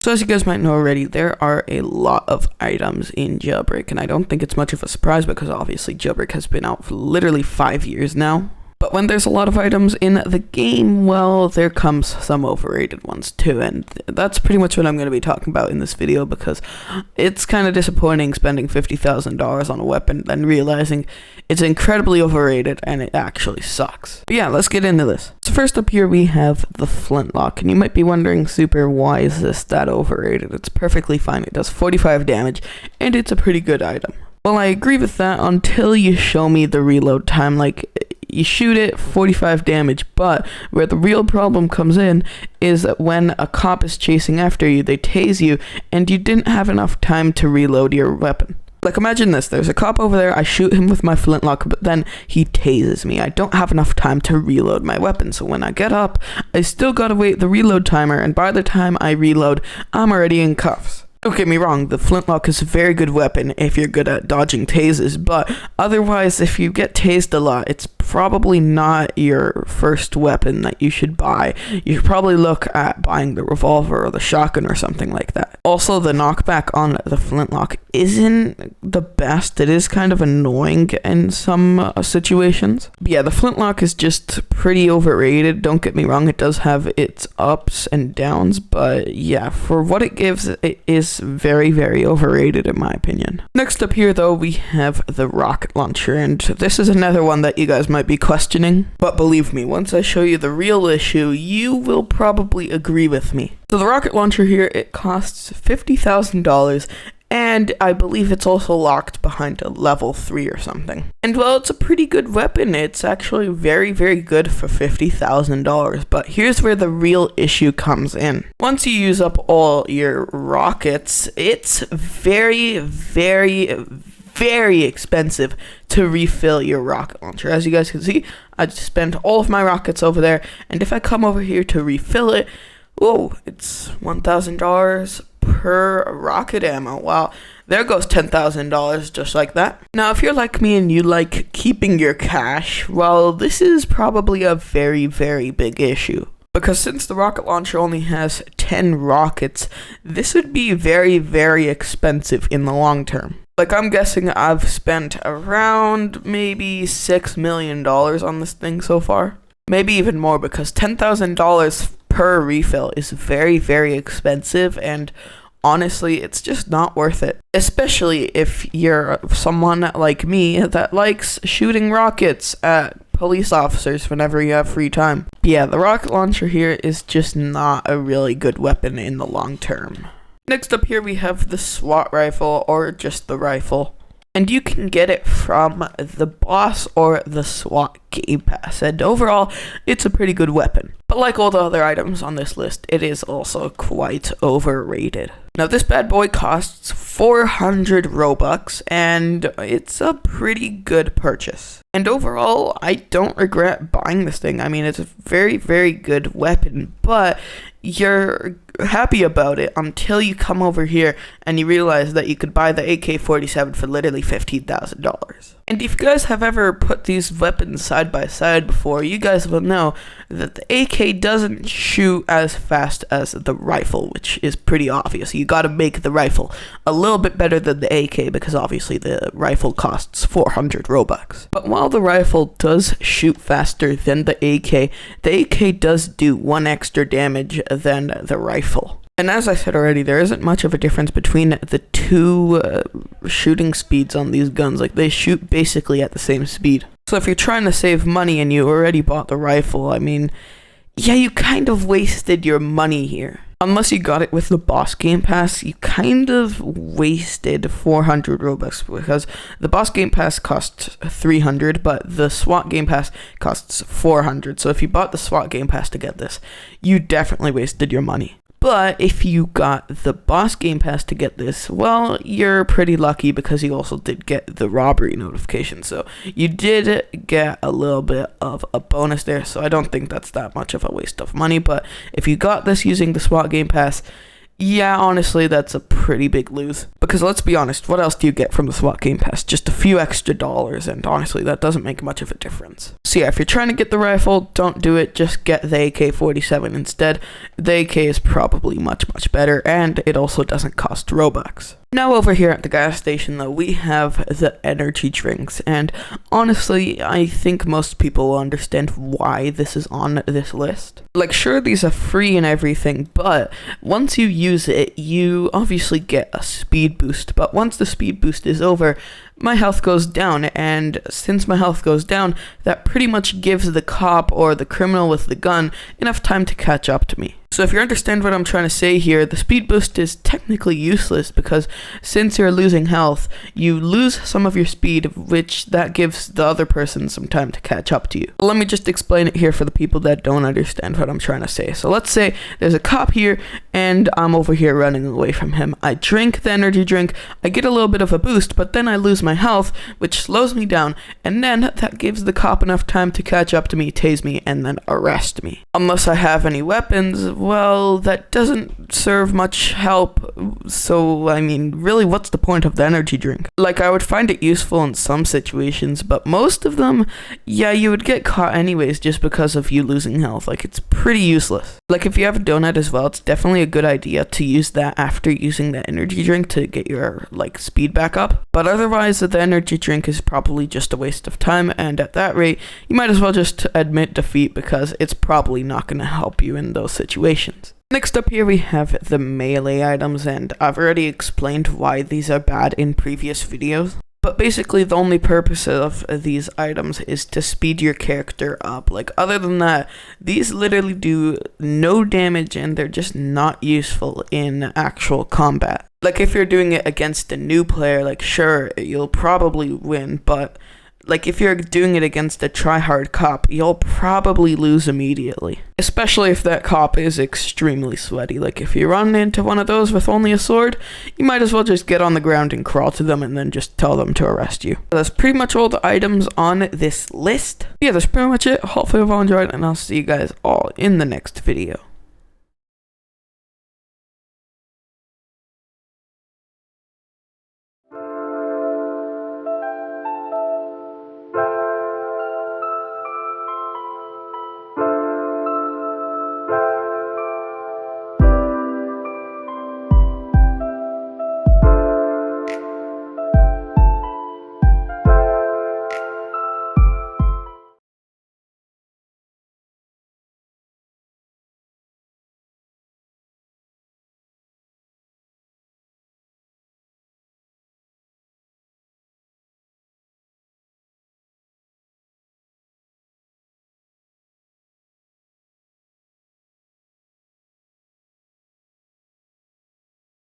So as you guys might know already, there are a lot of items in Jailbreak, and I don't think it's much of a surprise because obviously Jailbreak has been out for literally 5 years now. But when there's a lot of items in the game, well, there comes some overrated ones too, and that's pretty much what I'm going to be talking about in this video because it's kind of disappointing spending $50,000 on a weapon, then realizing it's incredibly overrated and it actually sucks. But yeah, let's get into this. So first up here we have the Flintlock, and you might be wondering, Super, why is this that overrated? It's perfectly fine. It does 45 damage, and it's a pretty good item. Well, I agree with that until you show me the reload time. Like, you shoot it, 45 damage, but where the real problem comes in is that when a cop is chasing after you, they tase you, and you didn't have enough time to reload your weapon. Like, imagine this, there's a cop over there, I shoot him with my flintlock, but then he tases me. I don't have enough time to reload my weapon, so when I get up, I still gotta wait the reload timer, and by the time I reload, I'm already in cuffs. Don't get me wrong, the Flintlock is a very good weapon if you're good at dodging tases, but otherwise, if you get tased a lot, it's probably not your first weapon that you should buy. You should probably look at buying the revolver or the shotgun or something like that. Also, the knockback on the Flintlock isn't the best. It is kind of annoying in some situations. But yeah, the Flintlock is just pretty overrated. Don't get me wrong, it does have its ups and downs, but yeah, for what it gives, it is very, very overrated in my opinion. Next up here though, we have the rocket launcher, and this is another one that you guys might be questioning, but believe me, once I show you the real issue, you will probably agree with me. So the rocket launcher here, it costs $50,000, and I believe it's also locked behind a level 3 or something. And well, it's a pretty good weapon. It's actually very, very good for $50,000, but here's where the real issue comes in. Once you use up all your rockets, it's very, very, very expensive to refill your rocket launcher. As you guys can see, I just spent all of my rockets over there, and if I come over here to refill it, oh, it's $1,000 per rocket ammo. Wow, there goes $10,000 just like that. Now, if you're like me and you like keeping your cash, well, this is probably a very, very big issue. Because since the rocket launcher only has 10 rockets, this would be very, very expensive in the long term. Like, I'm guessing I've spent around maybe $6 million on this thing so far. Maybe even more, because $10,000 per refill is very, very expensive, and honestly, it's just not worth it. Especially if you're someone like me that likes shooting rockets at police officers whenever you have free time. Yeah, the rocket launcher here is just not a really good weapon in the long term. Next up here we have the Swat Rifle, or just the rifle. And you can get it from the boss or the SWAT Game Pass. And overall, it's a pretty good weapon. But like all the other items on this list, it is also quite overrated. Now this bad boy costs 400 Robux, and it's a pretty good purchase. And overall, I don't regret buying this thing. I mean, it's a very, very good weapon, but you're happy about it until you come over here and you realize that you could buy the AK-47 for literally $15,000. And if you guys have ever put these weapons side by side before, you guys will know that the AK doesn't shoot as fast as the rifle, which is pretty obvious. You gotta make the rifle a little bit better than the AK because obviously the rifle costs 400 Robux. But while the rifle does shoot faster than the AK does do 1 extra damage than the rifle. And as I said already, there isn't much of a difference between the two shooting speeds on these guns. Like, they shoot basically at the same speed. So if you're trying to save money and you already bought the rifle, I mean, yeah, you kind of wasted your money here. Unless you got it with the boss game pass, you kind of wasted 400 Robux because the boss game pass costs 300, but the SWAT game pass costs 400. So if you bought the SWAT game pass to get this, you definitely wasted your money. But if you got the boss game pass to get this, well, you're pretty lucky because you also did get the robbery notification. So you did get a little bit of a bonus there. So I don't think that's that much of a waste of money. But if you got this using the SWAT game pass, Yeah, honestly, that's a pretty big lose. Because let's be honest, what else do you get from the SWAT Game Pass? Just a few extra dollars, and honestly, that doesn't make much of a difference. So yeah, if you're trying to get the rifle, don't do it, just get the AK-47 instead. The AK is probably much better, and it also doesn't cost Robux. Now over here at the gas station though, we have the energy drinks, and honestly, I think most people will understand why this is on this list. Like, sure, these are free and everything, but once you use it, you obviously get a speed boost, but once the speed boost is over, my health goes down, and since my health goes down, that pretty much gives the cop or the criminal with the gun enough time to catch up to me. So if you understand what I'm trying to say here, the speed boost is technically useless because since you're losing health, you lose some of your speed, which that gives the other person some time to catch up to you. Let me just explain it here for the people that don't understand what I'm trying to say. So let's say there's a cop here and I'm over here running away from him. I drink the energy drink, I get a little bit of a boost, but then I lose my health, which slows me down, and then that gives the cop enough time to catch up to me, tase me, and then arrest me. Unless I have any weapons, well, that doesn't serve much help, so I mean, really, what's the point of the energy drink? Like, I would find it useful in some situations, but most of them, yeah, you would get caught anyways just because of you losing health. Like, it's pretty useless. Like, if you have a donut as well, it's definitely a good idea to use that after using the energy drink to get your, like, speed back up. But otherwise, the energy drink is probably just a waste of time, and at that rate, you might as well just admit defeat because it's probably not going to help you in those situations. Next up here we have the melee items, and I've already explained why these are bad in previous videos. But basically the only purpose of these items is to speed your character up. Like, other than that, these literally do no damage and they're just not useful in actual combat. Like, if you're doing it against a new player, like, sure, you'll probably win, but like, if you're doing it against a try-hard cop, you'll probably lose immediately. Especially if that cop is extremely sweaty. Like, if you run into one of those with only a sword, you might as well just get on the ground and crawl to them and then just tell them to arrest you. That's pretty much all the items on this list. Yeah, that's pretty much it. Hopefully you've all enjoyed, and I'll see you guys all in the next video.